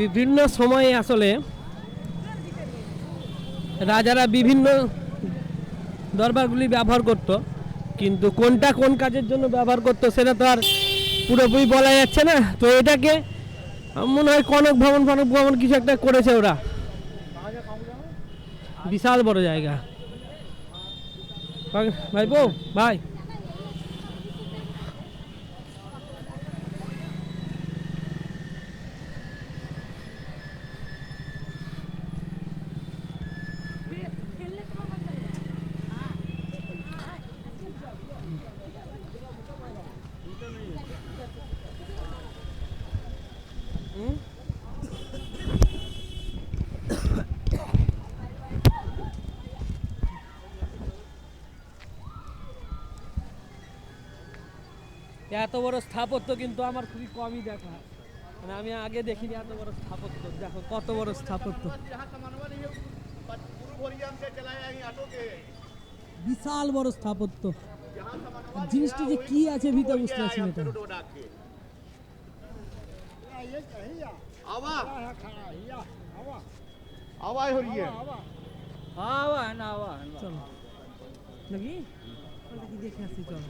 বিভিন্ন সময়ে আসলে রাজারা বিভিন্ন দরবারগুলি ব্যবহার করত, কিন্তু কোনটা কোন কাজের জন্য ব্যবহার করত সেটা তো আর পুরোপুরি বলা যাচ্ছে না। তো এটাকে মনে হয় কনক ভবন ফনক ভবন কিছু একটা করেছে ওরা। বিশাল বড় জায়গা ভাই বউ ভাই। এত বড় স্থাপত্য কিন্তু আমার খুবই কমই দেখা, মানে আমি আগে দেখিনি এত বড় স্থাপত্য। দেখো কত বড় স্থাপত্য, বিশাল বড় স্থাপত্য। জিনিসটি যে কি আছে ভিতরে বুঝতে পারছি না। चलो लगी देखे हंसी। चलो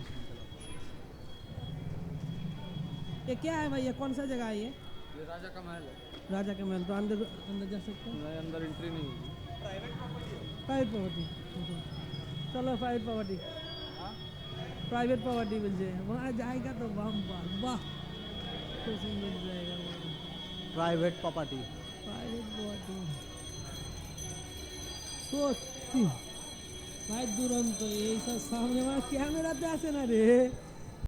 ये क्या है भाई, ये कौन सा जगह है ये राजा का महल है। राजा का महल तो अंदर अंदर जा सकते हैं? नहीं, अंदर एंट्री नहीं होगी। Private property. चलो प्राइवेट प्रॉपर्टी, प्राइवेट प्रॉपर्टी मिल जाए वहाँ जाएगा तो वाह वाह तो सुंदर जाएगा। प्राइवेट प्रॉपर्टी, प्राइवेट प्रॉपर्टी সত্যি ভাই দুরন্ত। এইসব সামনে আমার ক্যামেরাতে আসে না রে।